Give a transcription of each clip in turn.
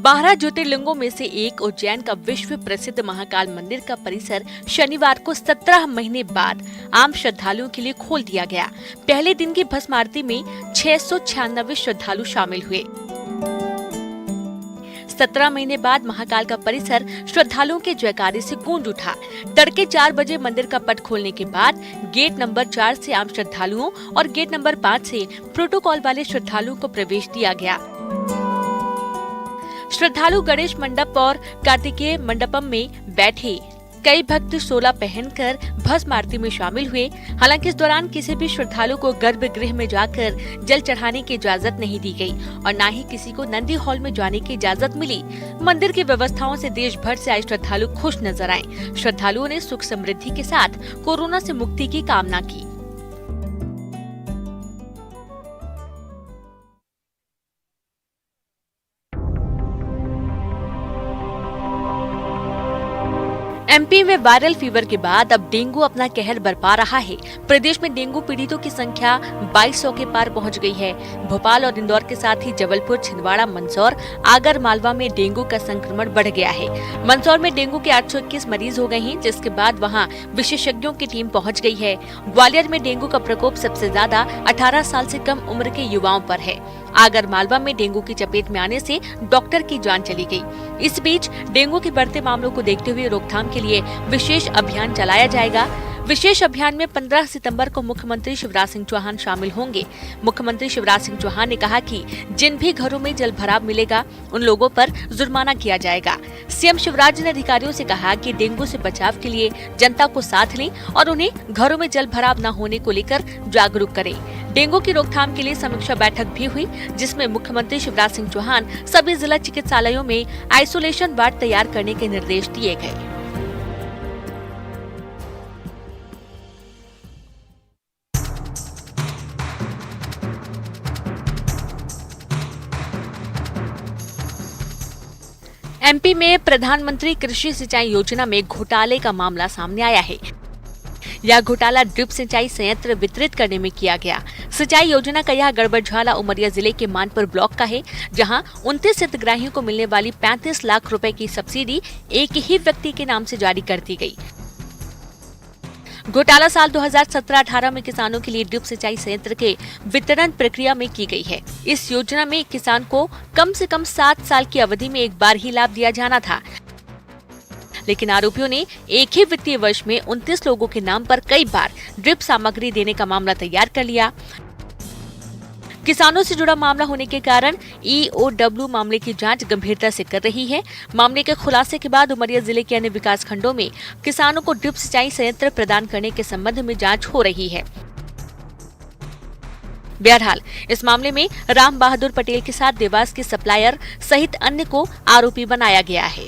12 ज्योतिर्लिंगों में से एक उज्जैन का विश्व प्रसिद्ध महाकाल मंदिर का परिसर शनिवार को 17 महीने बाद आम श्रद्धालुओं के लिए खोल दिया गया। पहले दिन की भस्म आरती में 696 श्रद्धालु शामिल हुए। 17 महीने बाद महाकाल का परिसर श्रद्धालुओं के जयकारे से गूंज उठा। तड़के 4 बजे मंदिर का पट खोलने के बाद गेट नंबर 4 से आम श्रद्धालुओं और गेट नंबर 5 से प्रोटोकॉल वाले श्रद्धालुओं को प्रवेश दिया गया। श्रद्धालु गणेश मंडप और कार्तिकेय मंडपम में बैठे। कई भक्त शोला पहनकर भस्म आरती में शामिल हुए। हालांकि इस दौरान किसी भी श्रद्धालु को गर्भगृह में जाकर जल चढ़ाने की इजाजत नहीं दी गई और न ही किसी को नंदी हॉल में जाने की इजाजत मिली। मंदिर की व्यवस्थाओं से देश भर से आए श्रद्धालु खुश नजर आए। श्रद्धालुओं ने सुख समृद्धि के साथ कोरोना से मुक्ति की कामना की। एमपी में वायरल फीवर के बाद अब डेंगू अपना कहर बरपा रहा है। प्रदेश में डेंगू पीड़ितों की संख्या 2200 के पार पहुंच गई है। भोपाल और इंदौर के साथ ही जबलपुर, छिंदवाड़ा, मंदसौर, आगर मालवा में डेंगू का संक्रमण बढ़ गया है। मंदसौर में डेंगू के 821 मरीज हो गए हैं, जिसके बाद वहां विशेषज्ञों की टीम पहुंच गई है। ग्वालियर में डेंगू का प्रकोप सबसे ज्यादा 18 साल से कम उम्र के युवाओं पर है। आगर मालवा में डेंगू की चपेट में आने से डॉक्टर की जान चली गई। इस बीच डेंगू के बढ़ते मामलों को देखते हुए रोकथाम के लिए विशेष अभियान चलाया जाएगा। विशेष अभियान में 15 सितंबर को मुख्यमंत्री शिवराज सिंह चौहान शामिल होंगे। मुख्यमंत्री शिवराज सिंह चौहान ने कहा कि जिन भी घरों में जल भराव मिलेगा उन लोगों पर जुर्माना किया जाएगा। सीएम शिवराज ने अधिकारियों से कहा कि डेंगू से बचाव के लिए जनता को साथ लें और उन्हें घरों में जल भराव न होने को लेकर जागरूक करें। डेंगू की रोकथाम के लिए समीक्षा बैठक भी हुई, जिसमें मुख्यमंत्री शिवराज सिंह चौहान सभी जिला चिकित्सालयों में आइसोलेशन वार्ड तैयार करने के निर्देश दिए गए। एमपी में प्रधानमंत्री कृषि सिंचाई योजना में घोटाले का मामला सामने आया है। यह घोटाला ड्रिप सिंचाई संयंत्र वितरित करने में किया गया। सिंचाई योजना का यह गड़बड़झाला उमरिया जिले के मानपुर ब्लॉक का है, जहां 29 हितग्राहियों को मिलने वाली 35 लाख रुपए की सब्सिडी एक ही व्यक्ति के नाम से जारी कर दी गई। घोटाला साल 2017-18 में किसानों के लिए ड्रिप सिंचाई संयंत्र के वितरण प्रक्रिया में की गई है। इस योजना में किसान को कम से कम 7 साल की अवधि में एक बार ही लाभ दिया जाना था, लेकिन आरोपियों ने एक ही वित्तीय वर्ष में 29 लोगों के नाम पर कई बार ड्रिप सामग्री देने का मामला तैयार कर लिया। किसानों से जुड़ा मामला होने के कारण EOW मामले की जांच गंभीरता से कर रही है। मामले के खुलासे के बाद उमरिया जिले के अन्य विकास खंडों में किसानों को ड्रिप सिंचाई संयंत्र प्रदान करने के संबंध में जांच हो रही है। बहरहाल इस मामले में राम बहादुर पटेल के साथ देवास के सप्लायर सहित अन्य को आरोपी बनाया गया है।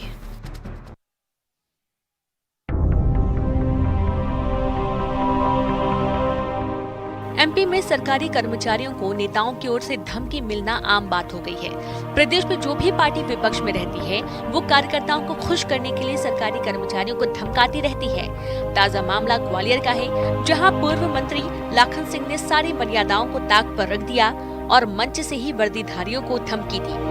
एमपी में सरकारी कर्मचारियों को नेताओं की ओर से धमकी मिलना आम बात हो गई है। प्रदेश में जो भी पार्टी विपक्ष में रहती है, वो कार्यकर्ताओं को खुश करने के लिए सरकारी कर्मचारियों को धमकाती रहती है। ताजा मामला ग्वालियर का है, जहां पूर्व मंत्री लाखन सिंह ने सारी मर्यादाओं को ताक पर रख दिया और मंच से ही वर्दीधारियों को धमकी दी।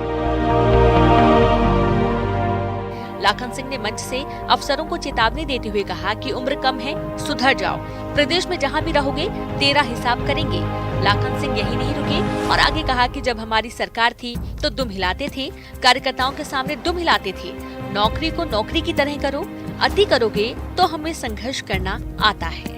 लाखन सिंह ने मंच से अफसरों को चेतावनी देते हुए कहा कि उम्र कम है, सुधर जाओ। प्रदेश में जहां भी रहोगे तेरा हिसाब करेंगे। लाखन सिंह यही नहीं रुके और आगे कहा कि जब हमारी सरकार थी तो दुम हिलाते थे, कार्यकर्ताओं के सामने दुम हिलाते थे। नौकरी को नौकरी की तरह करो, अति करोगे तो हमें संघर्ष करना आता है।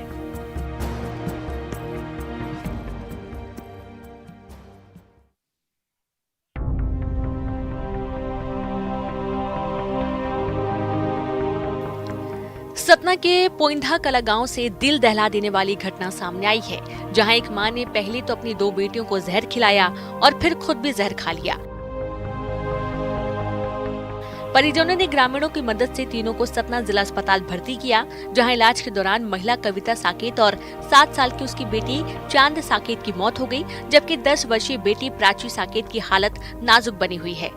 सतना के पोइंधा कला गांव से दिल दहला देने वाली घटना सामने आई है, जहां एक मां ने पहले तो अपनी 2 बेटियों को जहर खिलाया और फिर खुद भी जहर खा लिया। परिजनों ने ग्रामीणों की मदद से तीनों को सतना जिला अस्पताल भर्ती किया, जहां इलाज के दौरान महिला कविता साकेत और 7 साल की उसकी बेटी चांद साकेत की मौत हो गई, जबकि 10 वर्षीय बेटी प्राची साकेत की हालत नाजुक बनी हुई है।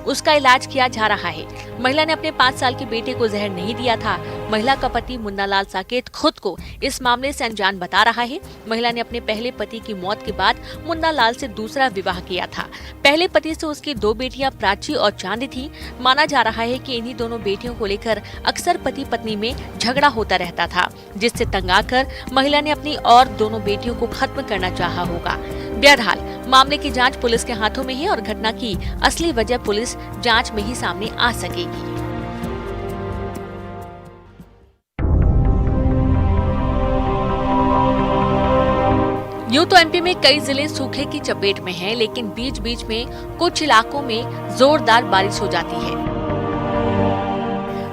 उसका इलाज किया जा रहा है। महिला ने अपने 5 साल के बेटे को जहर नहीं दिया था। महिला का पति मुन्ना लाल साकेत खुद को इस मामले से अनजान बता रहा है। महिला ने अपने पहले पति की मौत के बाद मुन्ना लाल से दूसरा विवाह किया था। पहले पति से उसकी 2 बेटियां प्राची और चांदी थी। माना जा रहा है कि इन्हीं दोनों बेटियों को लेकर अक्सर पति पत्नी में झगड़ा होता रहता था, जिससे तंग आकर महिला ने अपनी और दोनों बेटियों को खत्म करना चाहा होगा। बहरहाल मामले की जांच पुलिस के हाथों में है और घटना की असली वजह पुलिस जांच में ही सामने आ सकेगी। यूं तो एमपी में कई जिले सूखे की चपेट में हैं, लेकिन बीच बीच में कुछ इलाकों में जोरदार बारिश हो जाती है।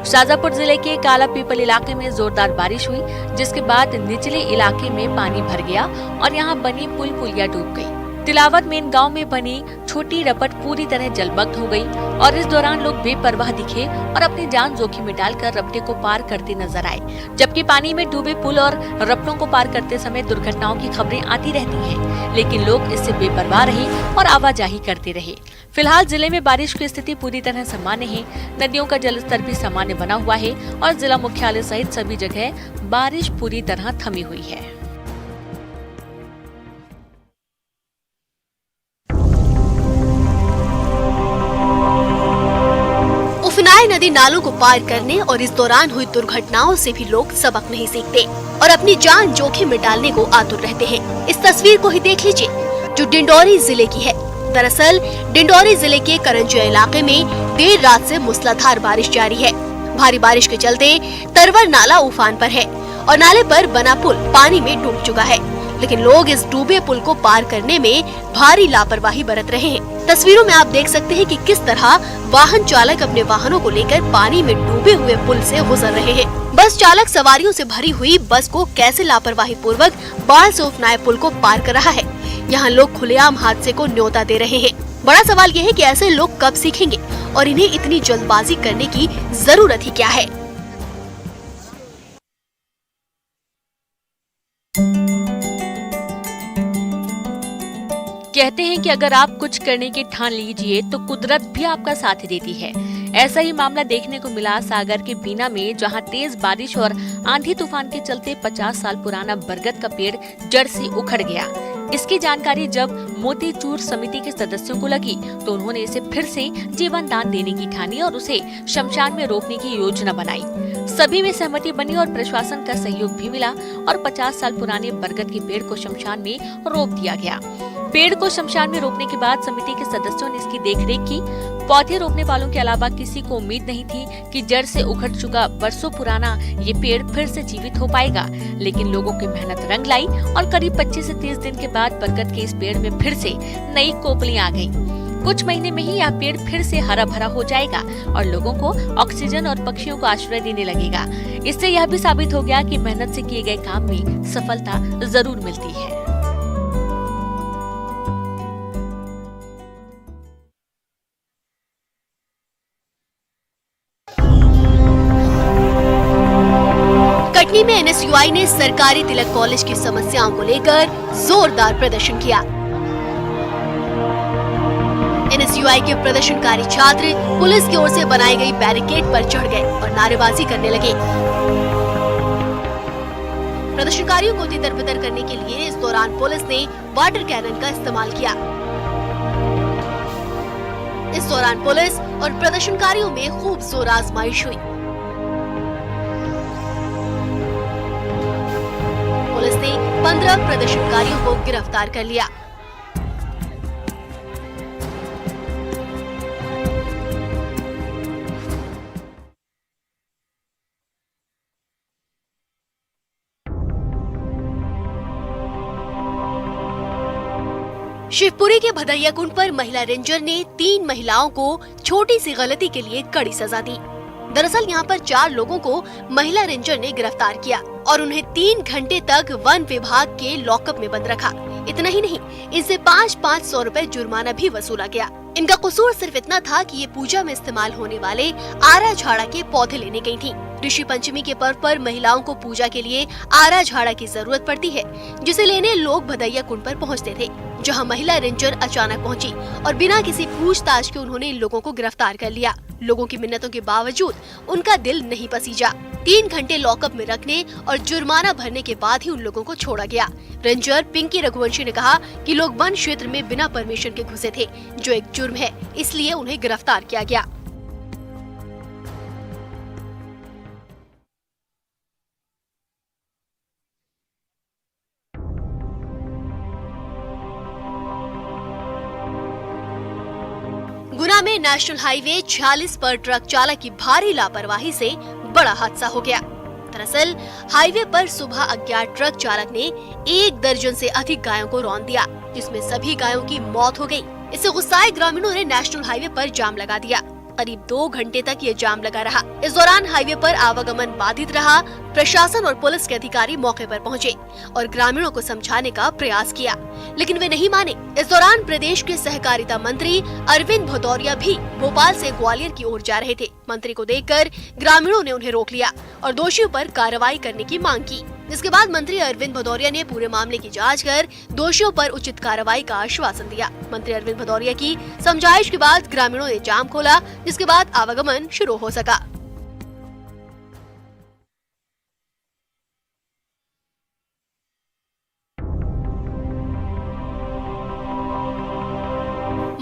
शाजापुर जिले के काला पीपल इलाके में जोरदार बारिश हुई, जिसके बाद निचले इलाके में पानी भर गया और यहां बनी पुल पुलिया डूब गई। तिलावत मेन गांव में बनी छोटी रपट पूरी तरह जलमग्न हो गई और इस दौरान लोग बेपरवाह दिखे और अपनी जान जोखिम में डालकर रपटे को पार करते नजर आए। जबकि पानी में डूबे पुल और रपटों को पार करते समय दुर्घटनाओं की खबरें आती रहती हैं, लेकिन लोग इससे बेपरवाह रहे और आवाजाही करते रहे। फिलहाल जिले में बारिश की स्थिति पूरी तरह सामान्य है। नदियों का जलस्तर भी सामान्य बना हुआ है और जिला मुख्यालय सहित सभी जगह बारिश पूरी तरह थमी हुई है। उफनाए नदी नालों को पार करने और इस दौरान हुई दुर्घटनाओं से भी लोग सबक नहीं सीखते और अपनी जान जोखिम में डालने को आतुर रहते हैं। इस तस्वीर को ही देख लीजिए जो डिंडौरी जिले की है। दरअसल डिंडौरी जिले के करंजिया इलाके में देर रात से मूसलाधार बारिश जारी है। भारी बारिश के चलते तरवर नाला उफान पर है और नाले पर बना पुल पानी में डूब चुका है, लेकिन लोग इस डूबे पुल को पार करने में भारी लापरवाही बरत रहे हैं। तस्वीरों में आप देख सकते हैं कि किस तरह वाहन चालक अपने वाहनों को लेकर पानी में डूबे हुए पुल से गुजर रहे हैं। बस चालक सवारियों से भरी हुई बस को कैसे लापरवाही पूर्वक बाढ़ से उफनाए पुल को पार कर रहा है। यहाँ लोग खुलेआम हादसे को न्योता दे रहे हैं। बड़ा सवाल ये है कि ऐसे लोग कब सीखेंगे और इन्हें इतनी जल्दबाजी करने की जरूरत ही क्या है। कहते हैं कि अगर आप कुछ करने की ठान लीजिए तो कुदरत भी आपका साथ देती है। ऐसा ही मामला देखने को मिला सागर के बीना में, जहां तेज बारिश और आंधी तूफान के चलते 50 साल पुराना बरगद का पेड़ जड़ से उखड़ गया। इसकी जानकारी जब मोतीचूर समिति के सदस्यों को लगी तो उन्होंने इसे फिर से जीवन दान देने की ठानी और उसे शमशान में रोपने की योजना बनाई। सभी में सहमति बनी और प्रशासन का सहयोग भी मिला और 50 साल पुराने बरगद के पेड़ को शमशान में रोप दिया गया। पेड़ को शमशान में रोपने के बाद समिति के सदस्यों ने इसकी देखरेख की। पौधे रोपने वालों के अलावा किसी को उम्मीद नहीं थी कि जड़ से उखड़ चुका वर्षों पुराना ये पेड़ फिर से जीवित हो पाएगा, लेकिन लोगों की मेहनत रंग लाई और करीब 25 से 30 दिन के बाद बरगद के इस पेड़ में फिर से नई कोपलियां आ गईं। कुछ महीने में ही यह पेड़ फिर से हरा भरा हो जाएगा और लोगों को ऑक्सीजन और पक्षियों को आश्रय देने लगेगा। इससे यह भी साबित हो गया कि मेहनत से किए गए काम में सफलता जरूर मिलती है। कटनी में एनएसयूआई ने सरकारी तिलक कॉलेज की समस्याओं को लेकर जोरदार प्रदर्शन किया। एनएसयूआई के प्रदर्शनकारी छात्र पुलिस की ओर से बनाई गई बैरिकेड पर चढ़ गए और नारेबाजी करने लगे। प्रदर्शनकारियों को तितर-बितर करने के लिए इस दौरान पुलिस ने वाटर कैनन का इस्तेमाल किया। इस दौरान पुलिस और प्रदर्शनकारियों में खूब जोर आजमाइश हुई। पुलिस ने 15 प्रदर्शनकारियों को गिरफ्तार कर लिया। शिवपुरी के भदैया कुंड पर महिला रेंजर ने 3 महिलाओं को छोटी सी गलती के लिए कड़ी सजा दी। दरअसल यहाँ पर 4 लोगों को महिला रेंजर ने गिरफ्तार किया और उन्हें 3 घंटे तक वन विभाग के लॉकअप में बंद रखा। इतना ही नहीं, इनसे 500-500 रुपए जुर्माना भी वसूला गया। इनका कसूर सिर्फ इतना था कि ये पूजा में इस्तेमाल होने वाले आरा झाड़ा के पौधे लेने गई थीं। ऋषि पंचमी के पर्व पर महिलाओं को पूजा के लिए आरा झाड़ा की जरूरत पड़ती है, जिसे लेने लोग भदैया कुंड पर पहुंचते थे, जहां महिला रेंजर अचानक पहुंची और बिना किसी पूछताछ के उन्होंने इन लोगों को गिरफ्तार कर लिया। लोगों की मिन्नतों के बावजूद उनका दिल नहीं पसीजा। 3 घंटे लॉकअप में रखने और जुर्माना भरने के बाद ही उन लोगों को छोड़ा गया। रेंजर पिंकी रघुवंशी ने कहा कि लोग वन क्षेत्र में बिना परमिशन के घुसे थे, जो एक जुर्म है, इसलिए उन्हें गिरफ्तार किया गया। गुना में नेशनल हाईवे 46 पर ट्रक चालक की भारी लापरवाही से बड़ा हादसा हो गया। दरअसल हाईवे पर सुबह अज्ञात ट्रक चालक ने 1 दर्जन से अधिक गायों को रौंद दिया, जिसमें सभी गायों की मौत हो गई। इससे गुस्साए ग्रामीणों ने नेशनल हाईवे पर जाम लगा दिया। करीब 2 घंटे तक ये जाम लगा रहा। इस दौरान हाईवे पर आवागमन बाधित रहा। प्रशासन और पुलिस के अधिकारी मौके पर पहुंचे और ग्रामीणों को समझाने का प्रयास किया, लेकिन वे नहीं माने। इस दौरान प्रदेश के सहकारिता मंत्री अरविंद भदौरिया भी भोपाल से ग्वालियर की ओर जा रहे थे। मंत्री को देखकर ग्रामीणों ने उन्हें रोक लिया और दोषियों पर कार्रवाई करने की मांग की। इसके बाद मंत्री अरविंद भदौरिया ने पूरे मामले की जांच कर दोषियों पर उचित कार्रवाई का आश्वासन दिया। मंत्री अरविंद भदौरिया की समझाइश के बाद ग्रामीणों ने जाम खोला, जिसके बाद आवागमन शुरू हो सका।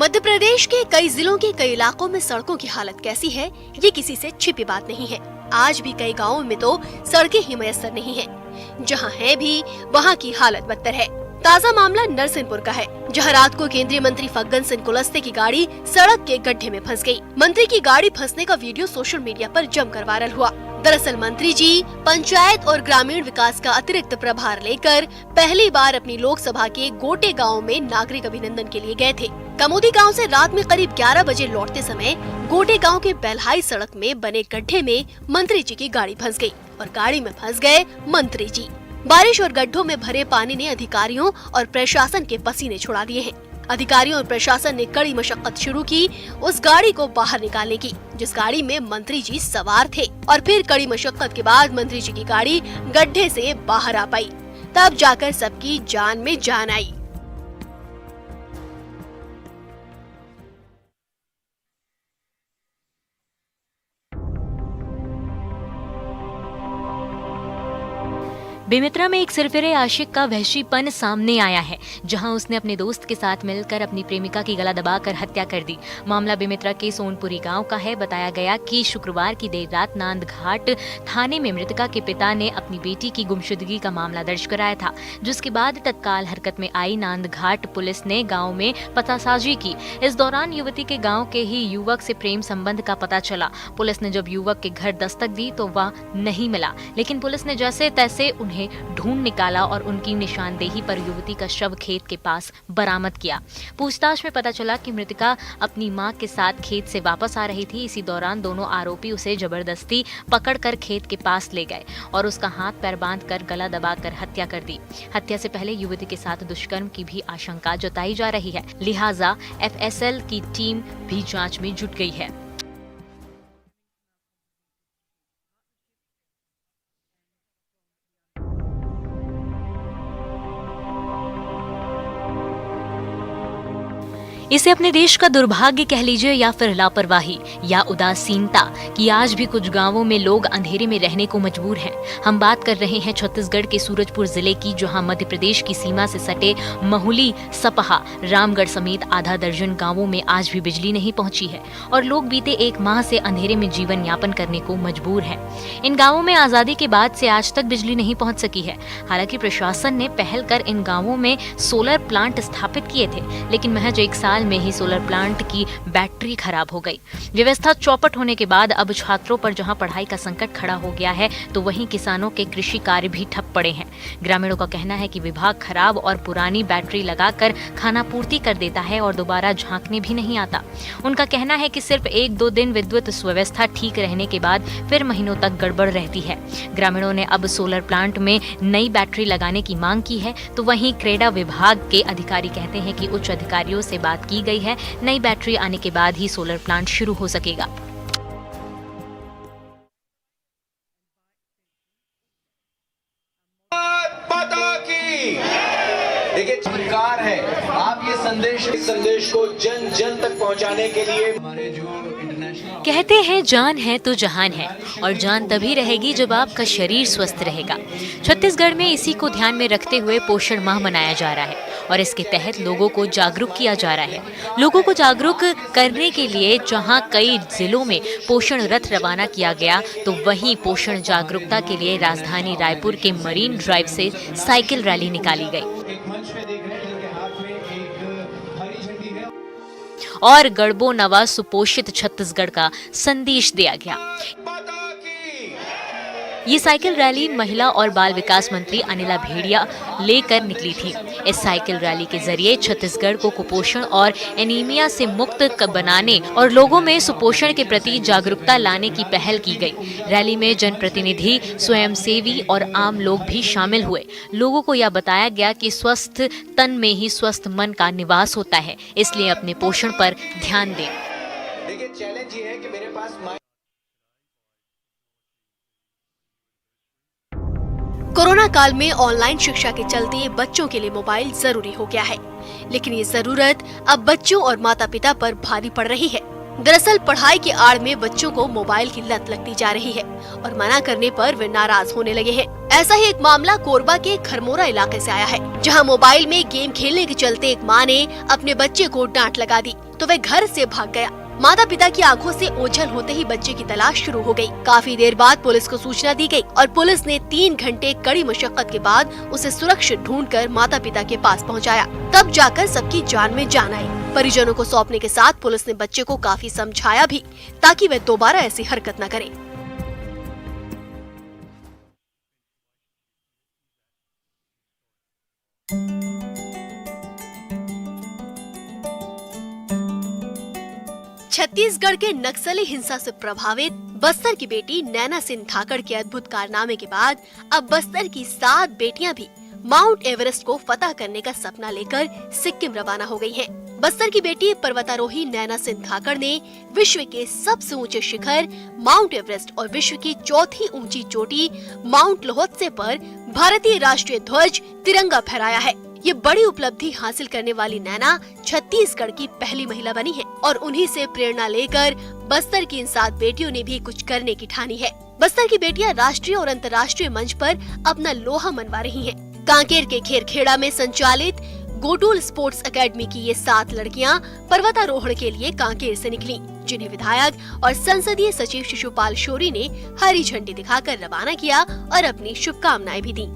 मध्य प्रदेश के कई जिलों के कई इलाकों में सड़कों की हालत कैसी है, ये किसी से छिपी बात नहीं है। आज भी कई गांवों में तो सड़कें ही मयस्सर नहीं है। जहां है भी वहां की हालत बदतर है। ताजा मामला नरसिंहपुर का है, जहां रात को केंद्रीय मंत्री फग्गन सिंह कुलस्ते की गाड़ी सड़क के गड्ढे में फंस गई। मंत्री की गाड़ी फंसने का वीडियो सोशल मीडिया पर जमकर वायरल हुआ। दरअसल मंत्री जी पंचायत और ग्रामीण विकास का अतिरिक्त प्रभार लेकर पहली बार अपनी लोकसभा के गोटे गांव में नागरिक अभिनंदन के लिए गए थे। कमोदी गांव से रात में करीब 11 बजे लौटते समय गोटे गांव के बेलहाई सड़क में बने गड्ढे में मंत्री जी की गाड़ी फंस गई और गाड़ी में फंस गए मंत्री जी। बारिश और गड्ढों में भरे पानी ने अधिकारियों और प्रशासन के पसीने छुड़ा दिए हैं। अधिकारियों और प्रशासन ने कड़ी मशक्कत शुरू की उस गाड़ी को बाहर निकालने की, जिस गाड़ी में मंत्री जी सवार थे। और फिर कड़ी मशक्कत के बाद मंत्री जी की गाड़ी गड्ढे से बाहर आ पाई। तब जाकर सबकी जान में जान आई। बेमित्रा में एक सिरफिरे आशिक का वहशीपन सामने आया है, जहां उसने अपने दोस्त के साथ मिलकर अपनी प्रेमिका की गला दबाकर हत्या कर दी। मामला बेमित्रा के सोनपुरी गांव का है। बताया गया कि शुक्रवार की देर रात नांदघाट थाने में मृतका के पिता ने अपनी बेटी की गुमशुदगी का मामला दर्ज कराया था, जिसके बाद तत्काल हरकत में आई नांदघाट पुलिस ने गाँव में पतासाजी की। इस दौरान युवती के गाँव के ही युवक से प्रेम संबंध का पता चला। पुलिस ने जब युवक के घर दस्तक दी तो वह नहीं मिला, लेकिन पुलिस ने जैसे तैसे उन्हें ढूंढ निकाला और उनकी निशानदेही पर युवती का शव खेत के पास बरामद किया। पूछताछ में पता चला कि मृतका अपनी मां के साथ खेत से वापस आ रही थी। इसी दौरान दोनों आरोपी उसे जबरदस्ती पकड़कर खेत के पास ले गए और उसका हाथ पैर बांधकर गला दबाकर हत्या कर दी। हत्या से पहले युवती के साथ दुष्कर्म की भी आशंका जताई जा रही है, लिहाजा FSL की टीम भी जांच में जुट गई है। इसे अपने देश का दुर्भाग्य कह लीजिए या फिर लापरवाही या उदासीनता कि आज भी कुछ गांवों में लोग अंधेरे में रहने को मजबूर हैं। हम बात कर रहे हैं छत्तीसगढ़ के सूरजपुर जिले की, जहां मध्य प्रदेश की सीमा से सटे महुली, सपहा, रामगढ़ समेत आधा दर्जन गांवों में आज भी बिजली नहीं पहुंची है और लोग बीते 1 माह से अंधेरे में जीवन यापन करने को मजबूर हैं। इन गाँवों में आजादी के बाद से आज तक बिजली नहीं पहुँच सकी है। हालांकि प्रशासन ने पहल कर इन गाँवों में सोलर प्लांट स्थापित किए थे, लेकिन महज 1 साल में ही सोलर प्लांट की बैटरी खराब हो गई। व्यवस्था चौपट होने के बाद अब छात्रों पर जहां पढ़ाई का संकट खड़ा हो गया है, तो वहीं किसानों के कृषि कार्य भी ठप पड़े हैं। ग्रामीणों का कहना है कि विभाग खराब और पुरानी बैटरी लगाकर खानापूर्ति कर देता है और दोबारा झांकने भी नहीं आता। उनका कहना है कि सिर्फ 1-2 दिन विद्युत व्यवस्था ठीक रहने के बाद फिर महीनों तक गड़बड़ रहती है। ग्रामीणों ने अब सोलर प्लांट में नई बैटरी लगाने की मांग की है, तो वहीं क्रेडा विभाग के अधिकारी कहते हैं कि उच्च अधिकारियों से बात की गई है। नई बैटरी आने के बाद ही सोलर प्लांट शुरू हो सकेगा। देखिए सरकार है, आप ये संदेश को जन जन तक पहुंचाने के लिए हमारे जो इंटरनेशनल कहते हैं जान है तो जहान है, और जान तभी रहेगी जब आपका शरीर स्वस्थ रहेगा। छत्तीसगढ़ में इसी को ध्यान में रखते हुए पोषण माह मनाया जा रहा है और इसके तहत लोगों को जागरूक किया जा रहा है। लोगों को जागरूक करने के लिए जहां कई जिलों में पोषण रथ रवाना किया गया, तो वहीं पोषण जागरूकता के लिए राजधानी रायपुर के मरीन ड्राइव से साइकिल रैली निकाली गई एक मंच पे देख रहे हैं जिनके हाथ में एक हरी झंडी है और गढ़बो नवा सुपोषित छत्तीसगढ़ का संदेश दिया गया। ये साइकिल रैली महिला और बाल विकास मंत्री अनिला भेड़िया लेकर निकली थी। इस साइकिल रैली के जरिए छत्तीसगढ़ को कुपोषण और एनीमिया से मुक्त बनाने और लोगों में सुपोषण के प्रति जागरूकता लाने की पहल की गई। रैली में जनप्रतिनिधि, स्वयंसेवी और आम लोग भी शामिल हुए। लोगों को यह बताया गया कि स्वस्थ तन में ही स्वस्थ मन का निवास होता है, इसलिए अपने पोषण पर ध्यान दें। देखिए चैलेंज ये है कि मेरे पास कोरोना काल में ऑनलाइन शिक्षा के चलते बच्चों के लिए मोबाइल जरूरी हो गया है, लेकिन ये जरूरत अब बच्चों और माता पिता पर भारी पड़ रही है। दरअसल पढ़ाई की आड़ में बच्चों को मोबाइल की लत लगती जा रही है और मना करने पर वे नाराज होने लगे हैं। ऐसा ही एक मामला कोरबा के खरमोरा इलाके से आया है, जहां मोबाइल में गेम खेलने के चलते एक मां ने अपने बच्चे को डांट लगा दी तो वह घर से भाग गया। माता पिता की आंखों से ओझल होते ही बच्चे की तलाश शुरू हो गई। काफी देर बाद पुलिस को सूचना दी गई और पुलिस ने 3 घंटे कड़ी मशक्कत के बाद उसे सुरक्षित ढूंढकर माता पिता के पास पहुंचाया। तब जाकर सबकी जान में जान आई। परिजनों को सौंपने के साथ पुलिस ने बच्चे को काफी समझाया भी ताकि वह दोबारा ऐसी हरकत न करे। छत्तीसगढ़ के नक्सली हिंसा से प्रभावित बस्तर की बेटी नैना सिंह ठाकर के अद्भुत कारनामे के बाद अब बस्तर की 7 बेटियां भी माउंट एवरेस्ट को फतह करने का सपना लेकर सिक्किम रवाना हो गई हैं। बस्तर की बेटी पर्वतारोही नैना सिंह ठाकर ने विश्व के सबसे ऊंचे शिखर माउंट एवरेस्ट और विश्व की 4थी ऊंची चोटी माउंट लोहोत्से पर भारतीय राष्ट्रीय ध्वज तिरंगा फहराया है। ये बड़ी उपलब्धि हासिल करने वाली नैना छत्तीसगढ़ की पहली महिला बनी है और उन्हीं से प्रेरणा लेकर बस्तर की इन 7 बेटियों ने भी कुछ करने की ठानी है। बस्तर की बेटियां राष्ट्रीय और अंतर्राष्ट्रीय मंच पर अपना लोहा मनवा रही हैं। कांकेर के खेरखेड़ा में संचालित गोटूल स्पोर्ट्स एकेडमी की ये 7 लड़कियां पर्वतारोहण के लिए कांकेर से निकली, जिन्हें विधायक और संसदीय सचिव शिशुपाल शौरी ने हरी झंडी दिखाकर रवाना किया और अपनी शुभकामनाएं भी दी।